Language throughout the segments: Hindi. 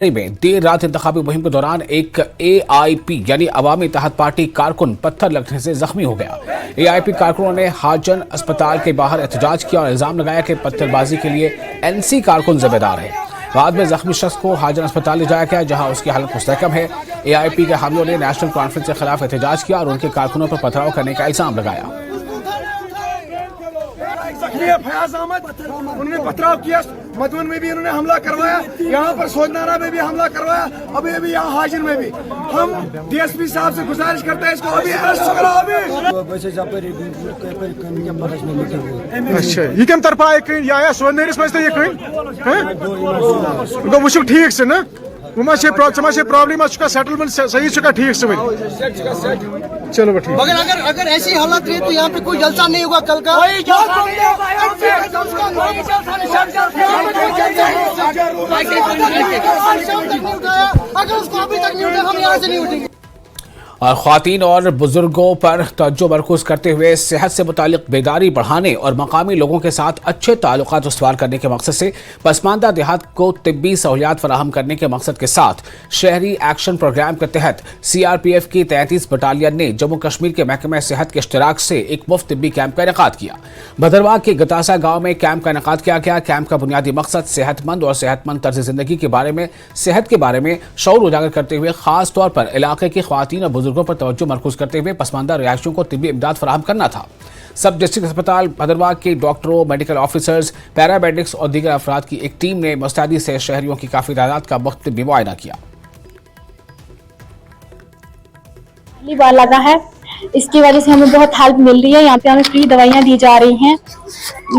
में देर रात इंतखाबी मुहिम के दौरान एक AIP यानी अवामी इत्तेहाद पार्टी कारकुन पत्थर लगने से जख्मी हो गया। AIP कारकुनों ने हाजन अस्पताल के बाहर एहतजाज किया और इल्जाम लगाया कि पत्थरबाजी के लिए NC कारकुन जिम्मेदार है। बाद में जख्मी शख्स को हाजन अस्पताल ले जाया गया, जहां उसकी हालत मुस्तहकम है। AIP के हामियों ने नेशनल कॉन्फ्रेंस के खिलाफ एहतजाज किया और उनके कारकुनों पर पथराव करने का इल्जाम लगाया। फयाज अहमद उन्होंने पथराव किया, मधुबन में भी उन्होंने हमला करवाया, यहाँ पर सोजनारा में भी हमला करवाया, अभी अभी यहाँ हाजिर में भी। हम DSP साहब से गुजारिश करते हैं इसको अभी अरेस्ट करो। अच्छा ये कम तरफ आया सोजनेरिस में ये वो ठीक से ना वो प्रॉब्लम सेटलमेंट सही चुका ठीक से चलो ठीक। मगर अगर ऐसी हालत रही तो यहाँ पे कोई जलसा नहीं होगा कल का। अगर उसको अभी तक नहीं उठा हम यहाँ से नहीं उठेंगे। और ख्वातीन और बुजुर्गों पर तवज्जो मरकूज करते हुए सेहत से मुतालिक बेदारी बढ़ाने और मकामी लोगों के साथ अच्छे ताल्लुकात उस्तवार करने के मकसद से पसमानदा देहात को तिब्बी सहूलियात फराहम करने के मकसद के साथ शहरी एक्शन प्रोग्राम के तहत CRPF की 33 बटालियन ने जम्मू कश्मीर के महकमा सेहत के इश्तराक से एक मुफ्त तिब्बी कैंप का इनेकाद किया। भदरवाह के गतासा गाँव में कैंप का इनेकाद किया गया। कैंप का बुनियादी मकसद सेहतमंद और सेहतमंद तर्ज जिंदगी के बारे में सेहत के बारे में शऊर उजागर करते हुए खास तौर पर इलाके की ख्वातीन और बुजुर्गों पर तवज्जो मरकूज करते हुए पसमानदा रिहायशियों को तिब्बी इमदाद फराहम करना था। सब डिस्ट्रिक्ट अस्पताल भदरवाह के डॉक्टरों, मेडिकल ऑफिसर्स, पैरामेडिक्स और दीगर अफराद की एक टीम ने मुस्तैदी से शहरियों की काफी तादाद का मुफ्त तिब्बी मुआयना किया। लगा है, इसकी वजह से हमें बहुत हेल्प मिल रही है। यहाँ पे हमें फ्री दवाइयाँ दी जा रही हैं।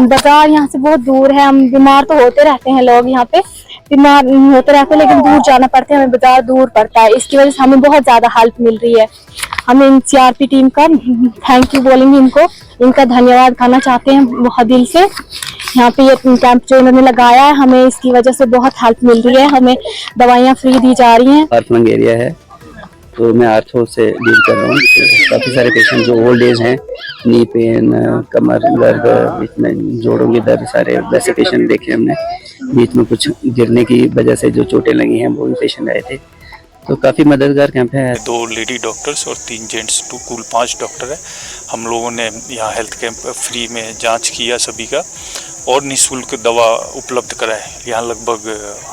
बाजार यहाँ से बहुत दूर है, हम बीमार तो होते रहते हैं, लोग यहाँ पे बीमार होते रहते हैं, लेकिन दूर जाना पड़ता है, हमें बाजार दूर पड़ता है। इसकी वजह से हमें बहुत ज्यादा हेल्प मिल रही है। हमें इन CRP टीम का थैंक यू बोलेंगे, इनका धन्यवाद करना चाहते हैं बहुत दिल से। यहाँ पे ये कैंप जो इन्होंने लगाया है, हमें इसकी वजह से बहुत हेल्प मिल रही है। हमें दवाइयाँ फ्री दी जा रही हैं। आर्थमंग एरिया है तो मैं आर्थो से डील कर रहा हूँ। काफ़ी सारे पेशेंट जो ओल्ड एज हैं, नी पेन, कमर दर्द, बीच में जोड़ों की दर्द, सारे वैसे पेशेंट देखे हमने। बीच में कुछ गिरने की वजह से जो चोटें लगी हैं वो भी पेशेंट आए थे, तो काफ़ी मददगार कैंप है। 2 लेडी डॉक्टर्स और 3 जेंट्स, कुल 5 डॉक्टर हैं। हम लोगों ने यहाँ हेल्थ कैंप फ्री में जांच किया सभी का और निःशुल्क दवा उपलब्ध कराए। यहाँ लगभग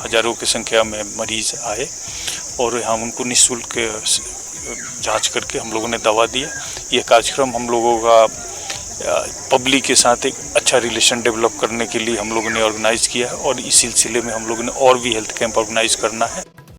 हज़ारों की संख्या में मरीज आए और यहाँ उनको निःशुल्क जांच करके हम लोगों ने दवा दी। ये कार्यक्रम हम लोगों का पब्लिक के साथ एक अच्छा रिलेशन डेवलप करने के लिए हम लोगों ने ऑर्गेनाइज़ किया है और इस सिलसिले में हम लोगों ने और भी हेल्थ कैंप ऑर्गेनाइज करना है।